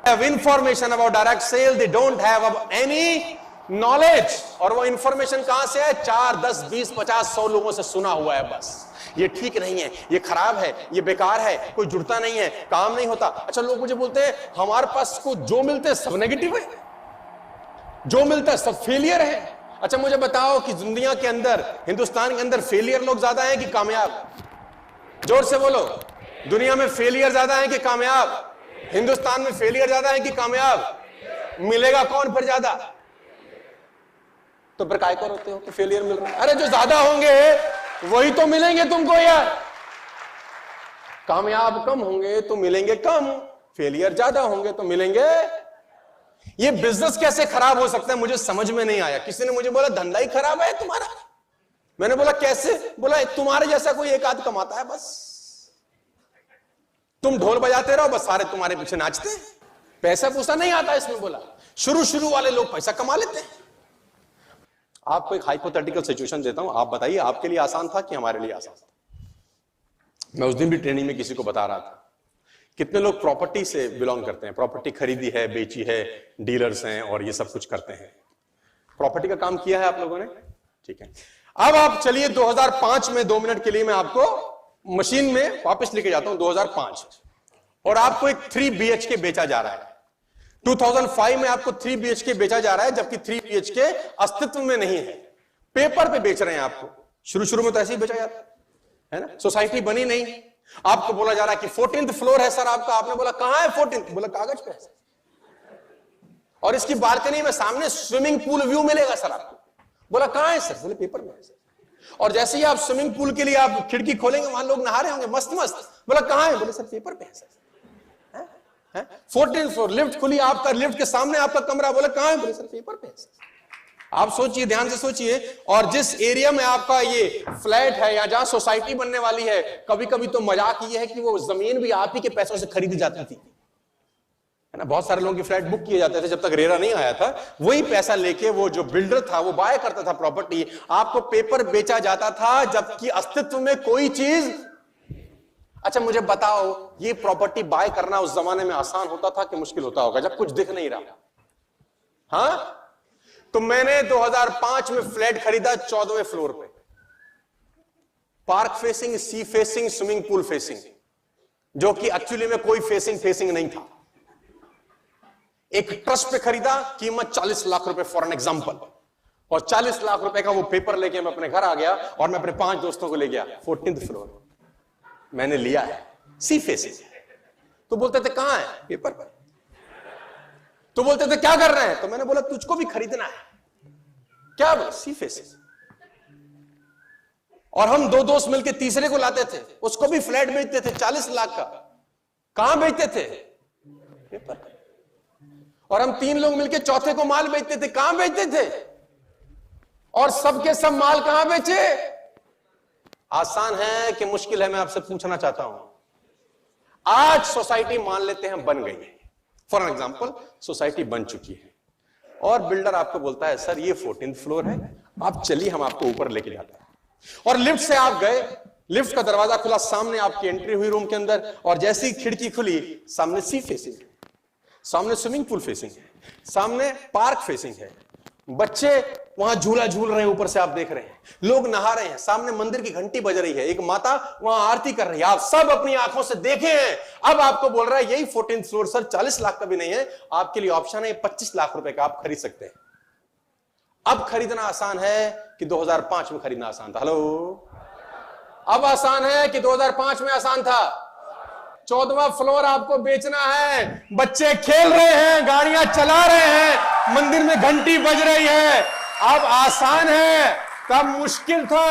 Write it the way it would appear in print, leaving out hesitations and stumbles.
have information about direct sale, they don't have any knowledge। और वो information कहां से है? 4, 10, 20, 50, 100 लोगों से सुना हुआ है बस। ये ठीक नहीं है, ये खराब है, ये बेकार है, कोई जुड़ता नहीं है, काम नहीं होता। अच्छा, लोग मुझे बोलते हैं हमारे पास को जो मिलते हैं सब नेगेटिव है, जो मिलता है सब फेलियर है। अच्छा, मुझे बताओ कि दुनिया के अंदर, हिंदुस्तान के अंदर फेलियर लोग ज्यादा हैं कि कामयाब? जोर से बोलो। दुनिया में फेलियर ज्यादा है कि कामयाब? हिंदुस्तान में फेलियर ज्यादा है कि कामयाब? मिलेगा कौन फिर ज्यादा? तो फिर काय को रोते हो कि फेलियर मिल रहा है? अरे जो ज्यादा होंगे वही तो मिलेंगे तुमको यार। कामयाब कम होंगे तो मिलेंगे कम, फेलियर ज्यादा होंगे तो मिलेंगे। ये बिजनेस कैसे खराब हो सकता है मुझे समझ में नहीं आया। किसी ने मुझे बोला धंधा ही खराब है तुम्हारा। मैंने बोला कैसे? बोला तुम्हारे जैसा कोई एक आध कमाता है बस, तुम ढोल बजाते रहो बस, सारे तुम्हारे पीछे नाचते हैं, पैसा पूसा नहीं आता इसमें। बोला शुरू वाले लोग पैसा कमा लेते हैं। आपको एक हाइपोथेटिकल सिचुएशन देता हूं, आप बताइए आपके लिए आसान था कि हमारे लिए आसान था? मैं उस दिन भी ट्रेनिंग में किसी को बता रहा था, कितने लोग प्रॉपर्टी से बिलोंग करते हैं, प्रॉपर्टी खरीदी है, बेची है, डीलर्स हैं और ये सब कुछ करते हैं। प्रॉपर्टी का काम किया है आप लोगों ने? ठीक है। अब आप चलिए 2005 में 2 मिनट के लिए मैं आपको मशीन में वापस लेके जाता हूं 2005, और आपको एक 3 BHK बेचा जा रहा है। 2005 में आपको 3 BHK बेचा जा रहा है, जबकि 3 BHK अस्तित्व में नहीं है, पेपर पे बेच रहे हैं आपको। शुरू में तो ऐसे ही बेचा जाता है ना, सोसाइटी बनी नहीं। आपको बोला जा रहा है कि 14th फ्लोर है सर आपका। आपने बोला कहां है 14th? बोला कागज पे है और इसकी बालकनी में सामने स्विमिंग पूल व्यू मिलेगा सर आपको। बोला कहां है सर? बोले पेपर में है सर। और जैसे ही आप स्विमिंग पूल के लिए आप खिड़की खोलेंगे वहां लोग नहा रहे होंगे मस्त मस्त। बोला कहां है? बोले सर पेपर पे है सर। 14th फ्लोर, लिफ्ट खुली आपका, लिफ्ट के सामने आपका कमरा। बोले कहां है? बोले सर पेपर पे है सर। आप सोचिए, ध्यान से सोचिए, और जिस एरिया में आपका ये फ्लैट है या जहां सोसाइटी बनने वाली है, कभी कभी तो मजाक ये है कि वो जमीन भी आप ही के पैसों से खरीदी जाती थी, है ना। बहुत सारे लोगों की फ्लैट बुक किए जाते थे जब तक रेरा नहीं आया था। वही पैसा लेके वो जो बिल्डर था वो बाय करता था प्रॉपर्टी, आपको पेपर बेचा जाता था, जबकि अस्तित्व में कोई चीज। अच्छा मुझे बताओ, ये प्रॉपर्टी बाय करना उस जमाने में आसान होता था कि मुश्किल होता होगा जब कुछ दिख नहीं रहा? हाँ, तो मैंने 2005 में फ्लैट खरीदा 14वें फ्लोर पे, park facing, sea facing, swimming pool facing, जो कि एक्चुअली में कोई फेसिंग नहीं था। एक ट्रस्ट पे खरीदा, कीमत 40 लाख रुपए फॉर एन एग्जांपल, और 40 लाख रुपए का वो पेपर लेके मैं अपने घर आ गया और मैं अपने 5 दोस्तों को ले गया 14th फ्लोर। मैंने लिया है सी फेसिंग। तो बोलते थे कहां है? पेपर पर। तो बोलते थे क्या कर रहे हैं? तो मैंने बोला तुझको भी खरीदना है क्या? बोला सी फेसिंग। और हम 2 दोस्त मिलकर तीसरे को लाते थे, उसको भी फ्लैट बेचते थे 40 लाख का। कहां बेचते थे? पेपर पर। और हम 3 लोग मिलकर चौथे को माल बेचते थे। कहां बेचते थे? और सबके सब माल कहां बेचे? आसान है कि मुश्किल है? मैं आपसे पूछना चाहता हूं। आज सोसाइटी मान लेते हैं बन गई है, फॉर एग्जाम्पल सोसाइटी बन चुकी है, और बिल्डर आपको बोलता है सर ये 14th फ्लोर है, आप चलिए हम आपको ऊपर लेके जाते हैं। और लिफ्ट से आप गए, लिफ्ट का दरवाजा खुला, सामने आपकी एंट्री हुई रूम के अंदर, और जैसी ही खिड़की खुली, सामने सी फेसिंग है, सामने स्विमिंग पूल फेसिंग है, सामने पार्क फेसिंग है, बच्चे वहां झूला झूल रहे हैं, ऊपर से आप देख रहे हैं, लोग नहा रहे हैं, सामने मंदिर की घंटी बज रही है, एक माता वहां आरती कर रही है, आप सब अपनी आंखों से देखे हैं। अब आपको बोल रहा है यही 14th फ्लोर सर, 40 लाख का भी नहीं है, आपके लिए ऑप्शन है 25 लाख रुपए का, आप खरीद सकते हैं। अब खरीदना आसान है कि 2005 में खरीदना आसान था? हेलो, अब आसान है कि 2005 में आसान था? 14वां फ्लोर आपको बेचना है, बच्चे खेल रहे हैं, गाड़ियां चला रहे हैं, मंदिर में घंटी बज रही है। अब आसान है, तब मुश्किल था।